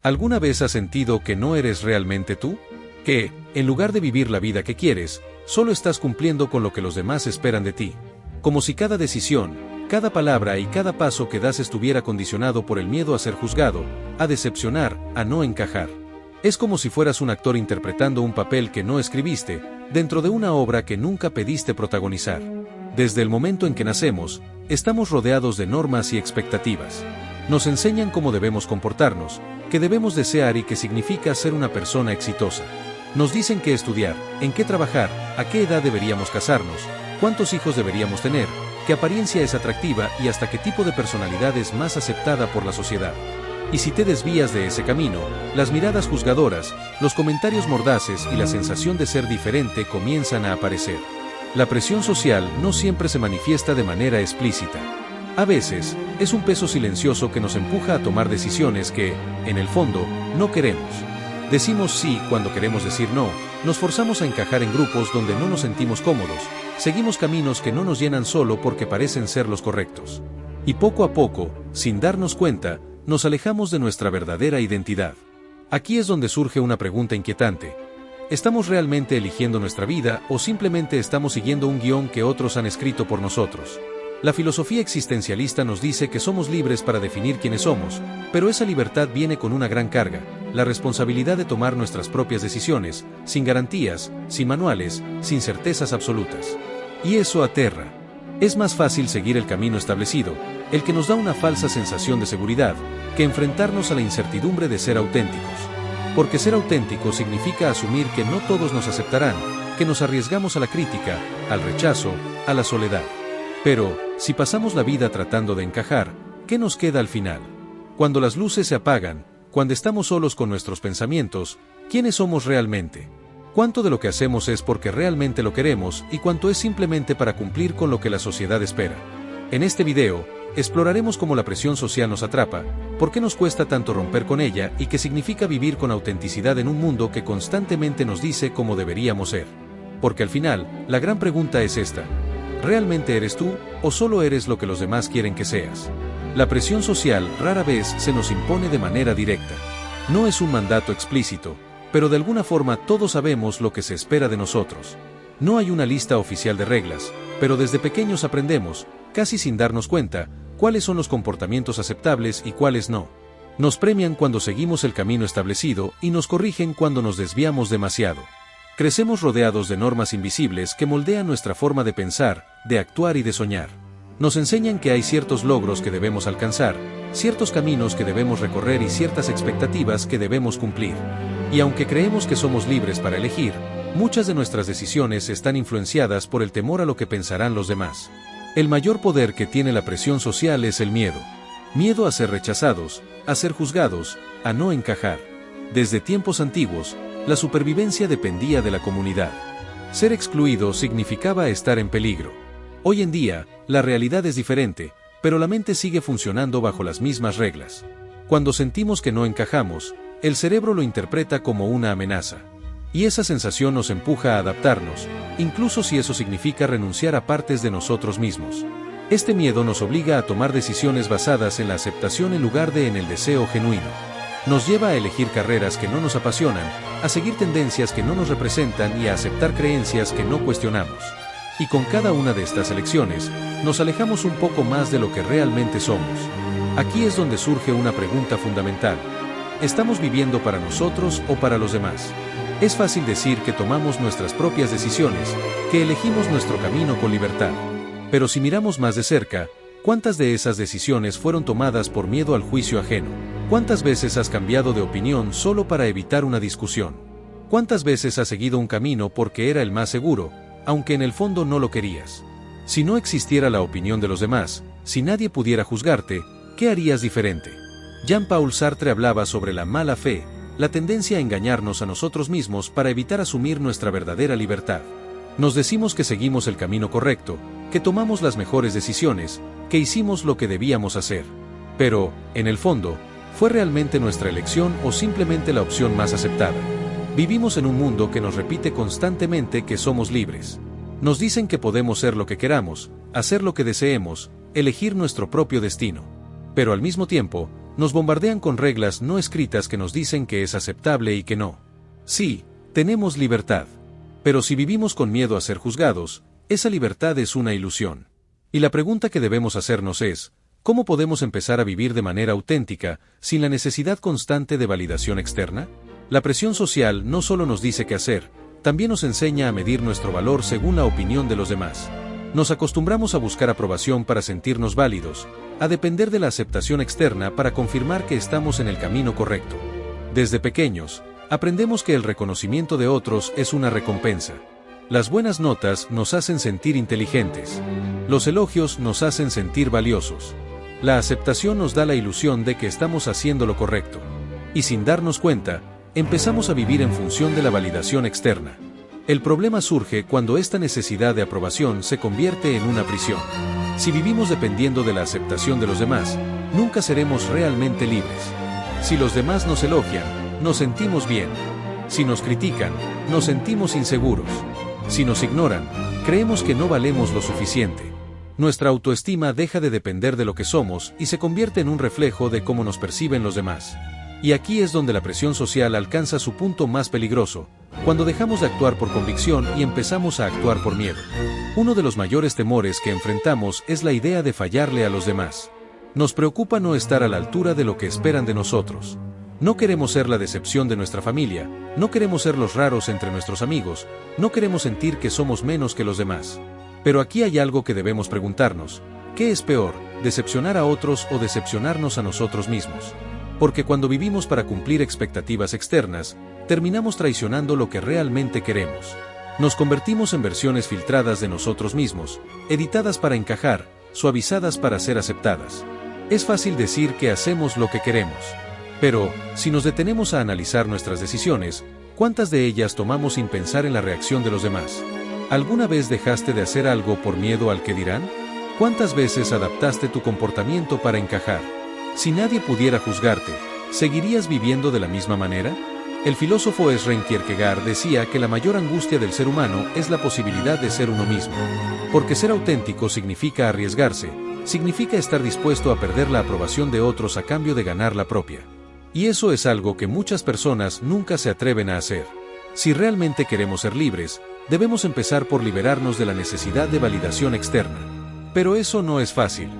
¿Alguna vez has sentido que no eres realmente tú? Que, en lugar de vivir la vida que quieres, solo estás cumpliendo con lo que los demás esperan de ti. Como si cada decisión, cada palabra y cada paso que das estuviera condicionado por el miedo a ser juzgado, a decepcionar, a no encajar. Es como si fueras un actor interpretando un papel que no escribiste, dentro de una obra que nunca pediste protagonizar. Desde el momento en que nacemos, estamos rodeados de normas y expectativas. Nos enseñan cómo debemos comportarnos, qué debemos desear y qué significa ser una persona exitosa. Nos dicen qué estudiar, en qué trabajar, a qué edad deberíamos casarnos, cuántos hijos deberíamos tener, qué apariencia es atractiva y hasta qué tipo de personalidad es más aceptada por la sociedad. Y si te desvías de ese camino, las miradas juzgadoras, los comentarios mordaces y la sensación de ser diferente comienzan a aparecer. La presión social no siempre se manifiesta de manera explícita. A veces, es un peso silencioso que nos empuja a tomar decisiones que, en el fondo, no queremos. Decimos sí cuando queremos decir no, nos forzamos a encajar en grupos donde no nos sentimos cómodos, seguimos caminos que no nos llenan solo porque parecen ser los correctos. Y poco a poco, sin darnos cuenta, nos alejamos de nuestra verdadera identidad. Aquí es donde surge una pregunta inquietante. ¿Estamos realmente eligiendo nuestra vida o simplemente estamos siguiendo un guión que otros han escrito por nosotros? La filosofía existencialista nos dice que somos libres para definir quiénes somos, pero esa libertad viene con una gran carga, la responsabilidad de tomar nuestras propias decisiones, sin garantías, sin manuales, sin certezas absolutas. Y eso aterra. Es más fácil seguir el camino establecido, el que nos da una falsa sensación de seguridad, que enfrentarnos a la incertidumbre de ser auténticos. Porque ser auténtico significa asumir que no todos nos aceptarán, que nos arriesgamos a la crítica, al rechazo, a la soledad. Pero, si pasamos la vida tratando de encajar, ¿qué nos queda al final? Cuando las luces se apagan, cuando estamos solos con nuestros pensamientos, ¿quiénes somos realmente? ¿Cuánto de lo que hacemos es porque realmente lo queremos y cuánto es simplemente para cumplir con lo que la sociedad espera? En este video, exploraremos cómo la presión social nos atrapa, por qué nos cuesta tanto romper con ella y qué significa vivir con autenticidad en un mundo que constantemente nos dice cómo deberíamos ser. Porque al final, la gran pregunta es esta: ¿realmente eres tú, o solo eres lo que los demás quieren que seas? La presión social rara vez se nos impone de manera directa. No es un mandato explícito, pero de alguna forma todos sabemos lo que se espera de nosotros. No hay una lista oficial de reglas, pero desde pequeños aprendemos, casi sin darnos cuenta, cuáles son los comportamientos aceptables y cuáles no. Nos premian cuando seguimos el camino establecido y nos corrigen cuando nos desviamos demasiado. Crecemos rodeados de normas invisibles que moldean nuestra forma de pensar, de actuar y de soñar. Nos enseñan que hay ciertos logros que debemos alcanzar, ciertos caminos que debemos recorrer y ciertas expectativas que debemos cumplir. Y aunque creemos que somos libres para elegir, muchas de nuestras decisiones están influenciadas por el temor a lo que pensarán los demás. El mayor poder que tiene la presión social es el miedo. Miedo a ser rechazados, a ser juzgados, a no encajar. Desde tiempos antiguos, la supervivencia dependía de la comunidad. Ser excluido significaba estar en peligro. Hoy en día, la realidad es diferente, pero la mente sigue funcionando bajo las mismas reglas. Cuando sentimos que no encajamos, el cerebro lo interpreta como una amenaza. Y esa sensación nos empuja a adaptarnos, incluso si eso significa renunciar a partes de nosotros mismos. Este miedo nos obliga a tomar decisiones basadas en la aceptación en lugar de en el deseo genuino. Nos lleva a elegir carreras que no nos apasionan, a seguir tendencias que no nos representan y a aceptar creencias que no cuestionamos. Y con cada una de estas elecciones, nos alejamos un poco más de lo que realmente somos. Aquí es donde surge una pregunta fundamental. ¿Estamos viviendo para nosotros o para los demás? Es fácil decir que tomamos nuestras propias decisiones, que elegimos nuestro camino con libertad. Pero si miramos más de cerca, ¿cuántas de esas decisiones fueron tomadas por miedo al juicio ajeno? ¿Cuántas veces has cambiado de opinión solo para evitar una discusión? ¿Cuántas veces has seguido un camino porque era el más seguro, aunque en el fondo no lo querías? Si no existiera la opinión de los demás, si nadie pudiera juzgarte, ¿qué harías diferente? Jean-Paul Sartre hablaba sobre la mala fe, la tendencia a engañarnos a nosotros mismos para evitar asumir nuestra verdadera libertad. Nos decimos que seguimos el camino correcto, que tomamos las mejores decisiones, que hicimos lo que debíamos hacer. Pero, en el fondo, ¿fue realmente nuestra elección o simplemente la opción más aceptada? Vivimos en un mundo que nos repite constantemente que somos libres. Nos dicen que podemos ser lo que queramos, hacer lo que deseemos, elegir nuestro propio destino. Pero al mismo tiempo, Nos bombardean con reglas no escritas que nos dicen que es aceptable y que no. Sí, tenemos libertad. Pero si vivimos con miedo a ser juzgados, esa libertad es una ilusión. Y la pregunta que debemos hacernos es, ¿cómo podemos empezar a vivir de manera auténtica, sin la necesidad constante de validación externa? La presión social no solo nos dice qué hacer, también nos enseña a medir nuestro valor según la opinión de los demás. Nos acostumbramos a buscar aprobación para sentirnos válidos, a depender de la aceptación externa para confirmar que estamos en el camino correcto. Desde pequeños, aprendemos que el reconocimiento de otros es una recompensa. Las buenas notas nos hacen sentir inteligentes. Los elogios nos hacen sentir valiosos. La aceptación nos da la ilusión de que estamos haciendo lo correcto. Y sin darnos cuenta, empezamos a vivir en función de la validación externa. El problema surge cuando esta necesidad de aprobación se convierte en una prisión. Si vivimos dependiendo de la aceptación de los demás, nunca seremos realmente libres. Si los demás nos elogian, nos sentimos bien. Si nos critican, nos sentimos inseguros. Si nos ignoran, creemos que no valemos lo suficiente. Nuestra autoestima deja de depender de lo que somos y se convierte en un reflejo de cómo nos perciben los demás. Y aquí es donde la presión social alcanza su punto más peligroso, cuando dejamos de actuar por convicción y empezamos a actuar por miedo. Uno de los mayores temores que enfrentamos es la idea de fallarle a los demás. Nos preocupa no estar a la altura de lo que esperan de nosotros. No queremos ser la decepción de nuestra familia, no queremos ser los raros entre nuestros amigos, no queremos sentir que somos menos que los demás. Pero aquí hay algo que debemos preguntarnos: ¿qué es peor, decepcionar a otros o decepcionarnos a nosotros mismos? Porque cuando vivimos para cumplir expectativas externas, terminamos traicionando lo que realmente queremos. Nos convertimos en versiones filtradas de nosotros mismos, editadas para encajar, suavizadas para ser aceptadas. Es fácil decir que hacemos lo que queremos. Pero, si nos detenemos a analizar nuestras decisiones, ¿cuántas de ellas tomamos sin pensar en la reacción de los demás? ¿Alguna vez dejaste de hacer algo por miedo al que dirán? ¿Cuántas veces adaptaste tu comportamiento para encajar? Si nadie pudiera juzgarte, ¿seguirías viviendo de la misma manera? El filósofo Søren Kierkegaard decía que la mayor angustia del ser humano es la posibilidad de ser uno mismo. Porque ser auténtico significa arriesgarse, significa estar dispuesto a perder la aprobación de otros a cambio de ganar la propia. Y eso es algo que muchas personas nunca se atreven a hacer. Si realmente queremos ser libres, debemos empezar por liberarnos de la necesidad de validación externa. Pero eso no es fácil.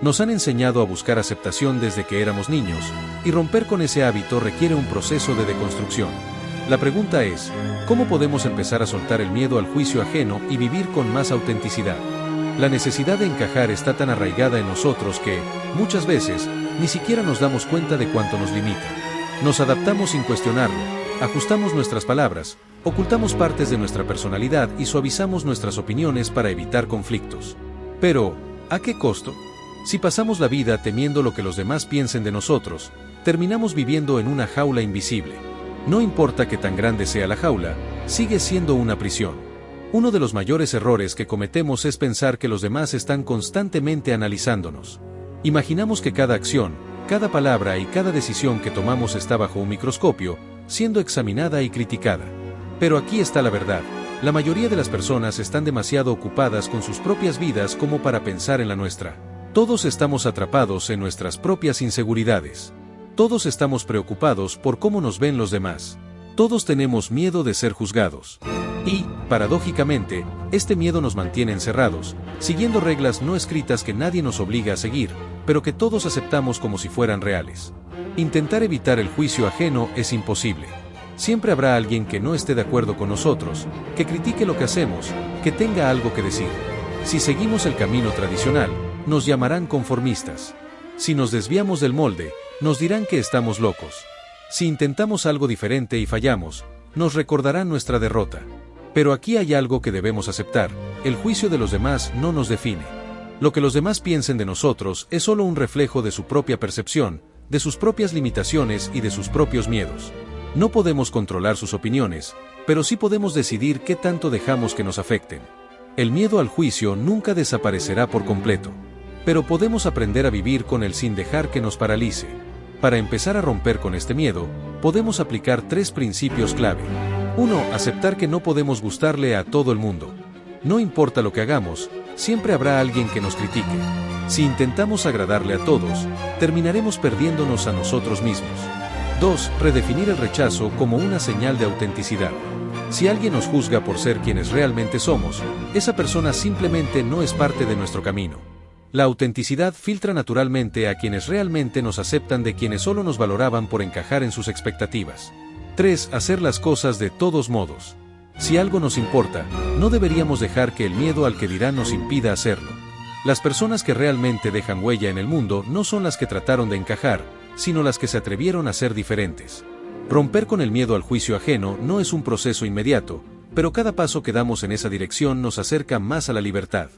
Nos han enseñado a buscar aceptación desde que éramos niños, y romper con ese hábito requiere un proceso de deconstrucción. La pregunta es, ¿cómo podemos empezar a soltar el miedo al juicio ajeno y vivir con más autenticidad? La necesidad de encajar está tan arraigada en nosotros que, muchas veces, ni siquiera nos damos cuenta de cuánto nos limita. Nos adaptamos sin cuestionarlo, ajustamos nuestras palabras, ocultamos partes de nuestra personalidad y suavizamos nuestras opiniones para evitar conflictos. Pero, ¿a qué costo? Si pasamos la vida temiendo lo que los demás piensen de nosotros, terminamos viviendo en una jaula invisible. No importa que tan grande sea la jaula, sigue siendo una prisión. Uno de los mayores errores que cometemos es pensar que los demás están constantemente analizándonos. Imaginamos que cada acción, cada palabra y cada decisión que tomamos está bajo un microscopio, siendo examinada y criticada. Pero aquí está la verdad: la mayoría de las personas están demasiado ocupadas con sus propias vidas como para pensar en la nuestra. Todos estamos atrapados en nuestras propias inseguridades. Todos estamos preocupados por cómo nos ven los demás. Todos tenemos miedo de ser juzgados. Y, paradójicamente, este miedo nos mantiene encerrados, siguiendo reglas no escritas que nadie nos obliga a seguir, pero que todos aceptamos como si fueran reales. Intentar evitar el juicio ajeno es imposible. Siempre habrá alguien que no esté de acuerdo con nosotros, que critique lo que hacemos, que tenga algo que decir. Si seguimos el camino tradicional, nos llamarán conformistas. Si nos desviamos del molde, nos dirán que estamos locos. Si intentamos algo diferente y fallamos, nos recordarán nuestra derrota. Pero aquí hay algo que debemos aceptar: el juicio de los demás no nos define. Lo que los demás piensen de nosotros es solo un reflejo de su propia percepción, de sus propias limitaciones y de sus propios miedos. No podemos controlar sus opiniones, pero sí podemos decidir qué tanto dejamos que nos afecten. El miedo al juicio nunca desaparecerá por completo, pero podemos aprender a vivir con él sin dejar que nos paralice. Para empezar a romper con este miedo, podemos aplicar 3 principios clave. 1. Aceptar que no podemos gustarle a todo el mundo. No importa lo que hagamos, siempre habrá alguien que nos critique. Si intentamos agradarle a todos, terminaremos perdiéndonos a nosotros mismos. 2. Redefinir el rechazo como una señal de autenticidad. Si alguien nos juzga por ser quienes realmente somos, esa persona simplemente no es parte de nuestro camino. La autenticidad filtra naturalmente a quienes realmente nos aceptan de quienes solo nos valoraban por encajar en sus expectativas. 3. Hacer las cosas de todos modos. Si algo nos importa, no deberíamos dejar que el miedo al que dirán nos impida hacerlo. Las personas que realmente dejan huella en el mundo no son las que trataron de encajar, sino las que se atrevieron a ser diferentes. Romper con el miedo al juicio ajeno no es un proceso inmediato, pero cada paso que damos en esa dirección nos acerca más a la libertad.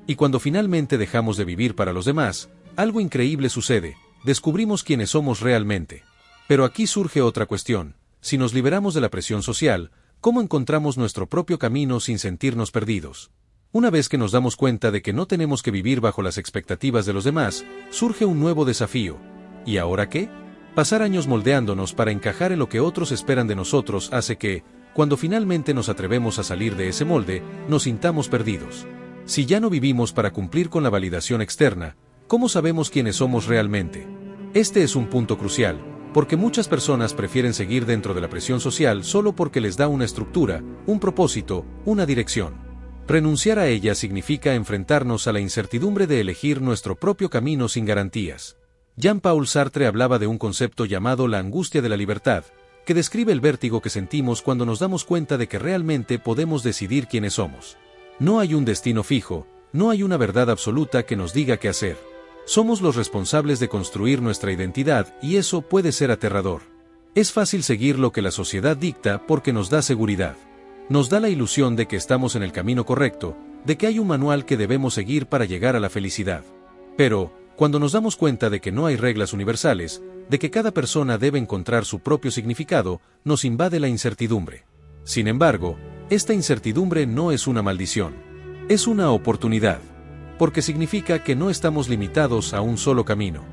Y cuando finalmente dejamos de vivir para los demás, algo increíble sucede, descubrimos quiénes somos realmente. Pero aquí surge otra cuestión: si nos liberamos de la presión social, ¿cómo encontramos nuestro propio camino sin sentirnos perdidos? Una vez que nos damos cuenta de que no tenemos que vivir bajo las expectativas de los demás, surge un nuevo desafío. ¿Y ahora qué? Pasar años moldeándonos para encajar en lo que otros esperan de nosotros hace que, cuando finalmente nos atrevemos a salir de ese molde, nos sintamos perdidos. Si ya no vivimos para cumplir con la validación externa, ¿cómo sabemos quiénes somos realmente? Este es un punto crucial, porque muchas personas prefieren seguir dentro de la presión social solo porque les da una estructura, un propósito, una dirección. Renunciar a ella significa enfrentarnos a la incertidumbre de elegir nuestro propio camino sin garantías. Jean-Paul Sartre hablaba de un concepto llamado la angustia de la libertad, que describe el vértigo que sentimos cuando nos damos cuenta de que realmente podemos decidir quiénes somos. No hay un destino fijo, no hay una verdad absoluta que nos diga qué hacer. Somos los responsables de construir nuestra identidad y eso puede ser aterrador. Es fácil seguir lo que la sociedad dicta porque nos da seguridad. Nos da la ilusión de que estamos en el camino correcto, de que hay un manual que debemos seguir para llegar a la felicidad. Pero, cuando nos damos cuenta de que no hay reglas universales, de que cada persona debe encontrar su propio significado, nos invade la incertidumbre. Sin embargo, esta incertidumbre no es una maldición. Es una oportunidad. Porque significa que no estamos limitados a un solo camino.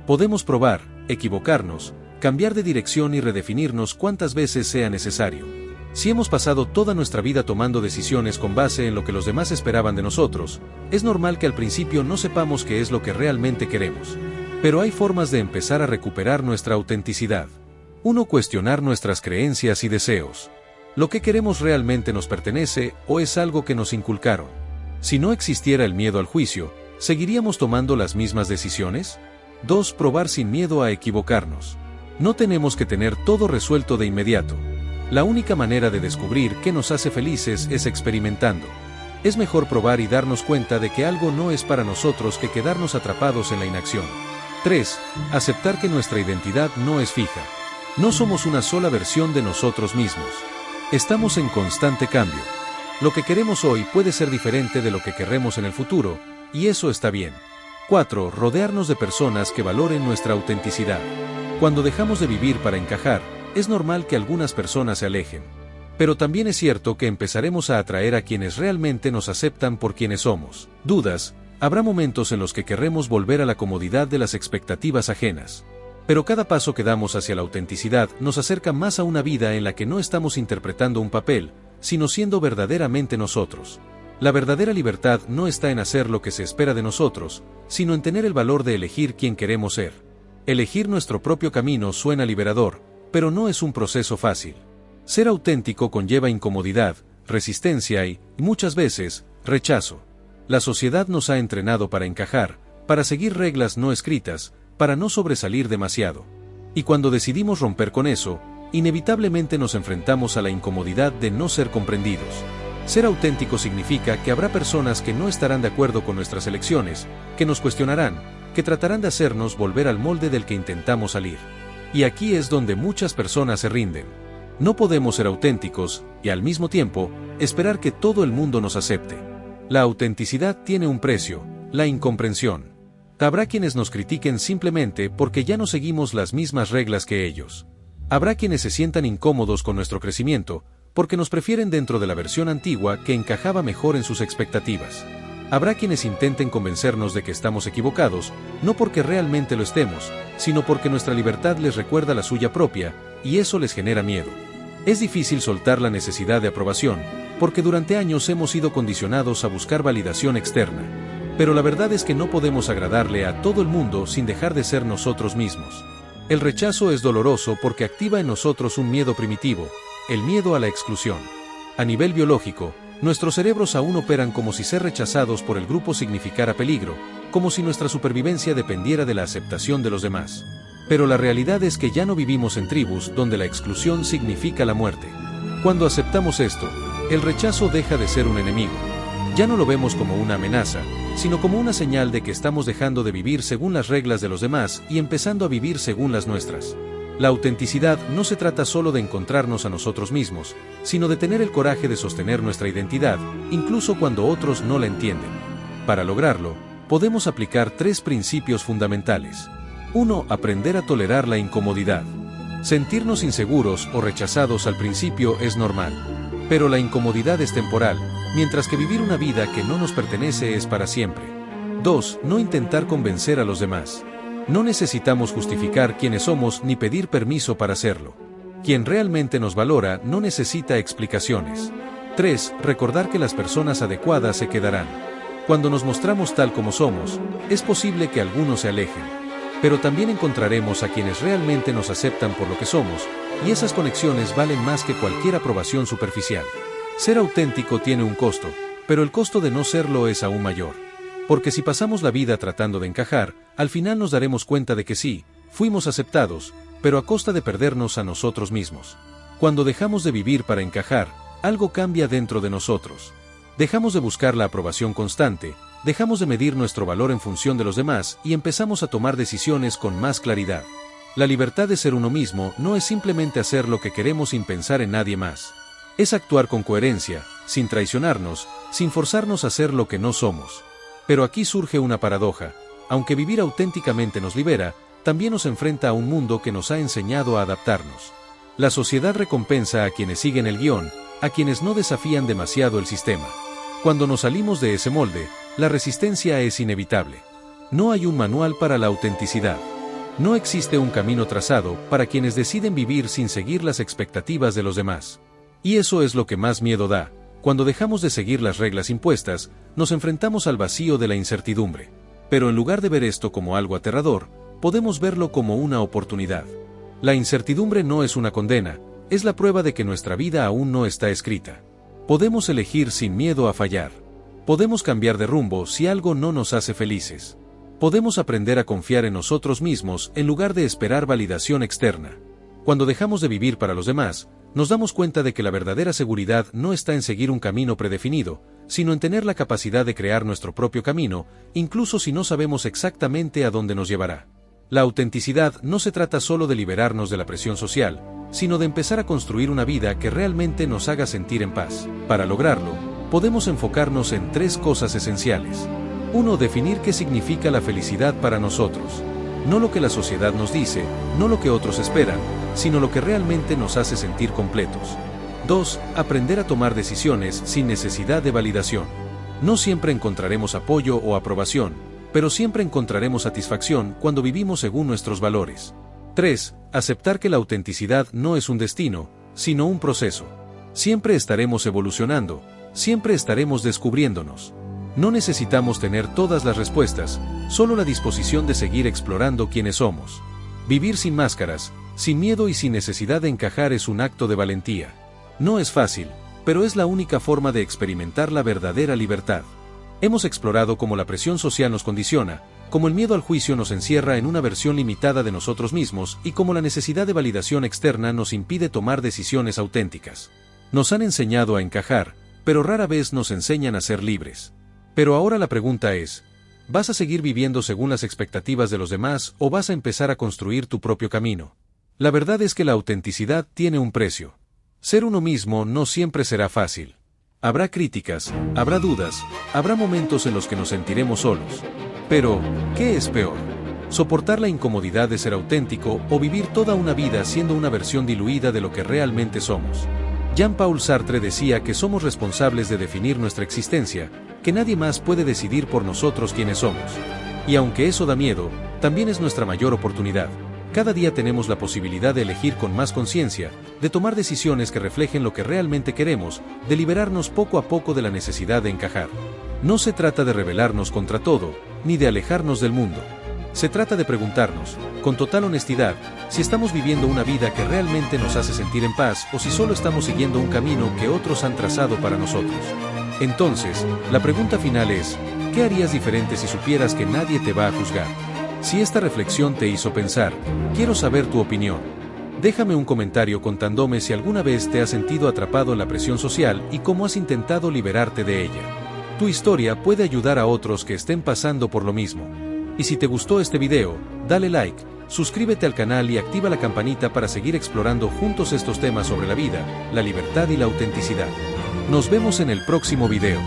Podemos probar, equivocarnos, cambiar de dirección y redefinirnos cuantas veces sea necesario. Si hemos pasado toda nuestra vida tomando decisiones con base en lo que los demás esperaban de nosotros, es normal que al principio no sepamos qué es lo que realmente queremos. Pero hay formas de empezar a recuperar nuestra autenticidad. 1. Cuestionar nuestras creencias y deseos. ¿Lo que queremos realmente nos pertenece o es algo que nos inculcaron? Si no existiera el miedo al juicio, ¿seguiríamos tomando las mismas decisiones? 2. Probar sin miedo a equivocarnos. No tenemos que tener todo resuelto de inmediato. La única manera de descubrir qué nos hace felices es experimentando. Es mejor probar y darnos cuenta de que algo no es para nosotros que quedarnos atrapados en la inacción. 3. Aceptar que nuestra identidad no es fija. No somos una sola versión de nosotros mismos. Estamos en constante cambio. Lo que queremos hoy puede ser diferente de lo que querremos en el futuro, y eso está bien. 4. Rodearnos de personas que valoren nuestra autenticidad. Cuando dejamos de vivir para encajar, es normal que algunas personas se alejen. Pero también es cierto que empezaremos a atraer a quienes realmente nos aceptan por quienes somos. Dudas, habrá momentos en los que querremos volver a la comodidad de las expectativas ajenas. Pero cada paso que damos hacia la autenticidad nos acerca más a una vida en la que no estamos interpretando un papel, sino siendo verdaderamente nosotros. La verdadera libertad no está en hacer lo que se espera de nosotros, sino en tener el valor de elegir quién queremos ser. Elegir nuestro propio camino suena liberador, pero no es un proceso fácil. Ser auténtico conlleva incomodidad, resistencia y, muchas veces, rechazo. La sociedad nos ha entrenado para encajar, para seguir reglas no escritas, para no sobresalir demasiado. Y cuando decidimos romper con eso, inevitablemente nos enfrentamos a la incomodidad de no ser comprendidos. Ser auténtico significa que habrá personas que no estarán de acuerdo con nuestras elecciones, que nos cuestionarán, que tratarán de hacernos volver al molde del que intentamos salir. Y aquí es donde muchas personas se rinden. No podemos ser auténticos, y al mismo tiempo, esperar que todo el mundo nos acepte. La autenticidad tiene un precio, la incomprensión. Habrá quienes nos critiquen simplemente porque ya no seguimos las mismas reglas que ellos. Habrá quienes se sientan incómodos con nuestro crecimiento, porque nos prefieren dentro de la versión antigua que encajaba mejor en sus expectativas. Habrá quienes intenten convencernos de que estamos equivocados, no porque realmente lo estemos, sino porque nuestra libertad les recuerda la suya propia, y eso les genera miedo. Es difícil soltar la necesidad de aprobación, porque durante años hemos sido condicionados a buscar validación externa. Pero la verdad es que no podemos agradarle a todo el mundo sin dejar de ser nosotros mismos. El rechazo es doloroso porque activa en nosotros un miedo primitivo, el miedo a la exclusión. A nivel biológico, nuestros cerebros aún operan como si ser rechazados por el grupo significara peligro, como si nuestra supervivencia dependiera de la aceptación de los demás. Pero la realidad es que ya no vivimos en tribus donde la exclusión significa la muerte. Cuando aceptamos esto, el rechazo deja de ser un enemigo. Ya no lo vemos como una amenaza, sino como una señal de que estamos dejando de vivir según las reglas de los demás y empezando a vivir según las nuestras. La autenticidad no se trata solo de encontrarnos a nosotros mismos, sino de tener el coraje de sostener nuestra identidad, incluso cuando otros no la entienden. Para lograrlo, podemos aplicar 3 principios fundamentales. 1. Aprender a tolerar la incomodidad. Sentirnos inseguros o rechazados al principio es normal. Pero la incomodidad es temporal, mientras que vivir una vida que no nos pertenece es para siempre. 2. No intentar convencer a los demás. No necesitamos justificar quiénes somos ni pedir permiso para hacerlo. Quien realmente nos valora no necesita explicaciones. 3. Recordar que las personas adecuadas se quedarán. Cuando nos mostramos tal como somos, es posible que algunos se alejen. Pero también encontraremos a quienes realmente nos aceptan por lo que somos, y esas conexiones valen más que cualquier aprobación superficial. Ser auténtico tiene un costo, pero el costo de no serlo es aún mayor. Porque si pasamos la vida tratando de encajar, al final nos daremos cuenta de que sí, fuimos aceptados, pero a costa de perdernos a nosotros mismos. Cuando dejamos de vivir para encajar, algo cambia dentro de nosotros. Dejamos de buscar la aprobación constante, dejamos de medir nuestro valor en función de los demás y empezamos a tomar decisiones con más claridad. La libertad de ser uno mismo no es simplemente hacer lo que queremos sin pensar en nadie más. Es actuar con coherencia, sin traicionarnos, sin forzarnos a ser lo que no somos. Pero aquí surge una paradoja. Aunque vivir auténticamente nos libera, también nos enfrenta a un mundo que nos ha enseñado a adaptarnos. La sociedad recompensa a quienes siguen el guión, a quienes no desafían demasiado el sistema. Cuando nos salimos de ese molde, la resistencia es inevitable. No hay un manual para la autenticidad. No existe un camino trazado para quienes deciden vivir sin seguir las expectativas de los demás. Y eso es lo que más miedo da. Cuando dejamos de seguir las reglas impuestas, nos enfrentamos al vacío de la incertidumbre. Pero en lugar de ver esto como algo aterrador, podemos verlo como una oportunidad. La incertidumbre no es una condena, es la prueba de que nuestra vida aún no está escrita. Podemos elegir sin miedo a fallar. Podemos cambiar de rumbo si algo no nos hace felices. Podemos aprender a confiar en nosotros mismos en lugar de esperar validación externa. Cuando dejamos de vivir para los demás, nos damos cuenta de que la verdadera seguridad no está en seguir un camino predefinido, sino en tener la capacidad de crear nuestro propio camino, incluso si no sabemos exactamente a dónde nos llevará. La autenticidad no se trata solo de liberarnos de la presión social, sino de empezar a construir una vida que realmente nos haga sentir en paz. Para lograrlo, podemos enfocarnos en 3 cosas esenciales. 1. Definir qué significa la felicidad para nosotros. No lo que la sociedad nos dice, no lo que otros esperan, sino lo que realmente nos hace sentir completos. 2. Aprender a tomar decisiones sin necesidad de validación. No siempre encontraremos apoyo o aprobación, pero siempre encontraremos satisfacción cuando vivimos según nuestros valores. 3. Aceptar que la autenticidad no es un destino, sino un proceso. Siempre estaremos evolucionando, siempre estaremos descubriéndonos. No necesitamos tener todas las respuestas, solo la disposición de seguir explorando quiénes somos. Vivir sin máscaras, sin miedo y sin necesidad de encajar es un acto de valentía. No es fácil, pero es la única forma de experimentar la verdadera libertad. Hemos explorado cómo la presión social nos condiciona, cómo el miedo al juicio nos encierra en una versión limitada de nosotros mismos y cómo la necesidad de validación externa nos impide tomar decisiones auténticas. Nos han enseñado a encajar, pero rara vez nos enseñan a ser libres. Pero ahora la pregunta es, ¿vas a seguir viviendo según las expectativas de los demás o vas a empezar a construir tu propio camino? La verdad es que la autenticidad tiene un precio. Ser uno mismo no siempre será fácil. Habrá críticas, habrá dudas, habrá momentos en los que nos sentiremos solos. Pero, ¿qué es peor? ¿Soportar la incomodidad de ser auténtico o vivir toda una vida siendo una versión diluida de lo que realmente somos? Jean-Paul Sartre decía que somos responsables de definir nuestra existencia, que nadie más puede decidir por nosotros quiénes somos. Y aunque eso da miedo, también es nuestra mayor oportunidad. Cada día tenemos la posibilidad de elegir con más conciencia, de tomar decisiones que reflejen lo que realmente queremos, de liberarnos poco a poco de la necesidad de encajar. No se trata de rebelarnos contra todo, ni de alejarnos del mundo. Se trata de preguntarnos, con total honestidad, si estamos viviendo una vida que realmente nos hace sentir en paz o si solo estamos siguiendo un camino que otros han trazado para nosotros. Entonces, la pregunta final es, ¿qué harías diferente si supieras que nadie te va a juzgar? Si esta reflexión te hizo pensar, quiero saber tu opinión. Déjame un comentario contándome si alguna vez te has sentido atrapado en la presión social y cómo has intentado liberarte de ella. Tu historia puede ayudar a otros que estén pasando por lo mismo. Y si te gustó este video, dale like, suscríbete al canal y activa la campanita para seguir explorando juntos estos temas sobre la vida, la libertad y la autenticidad. Nos vemos en el próximo video.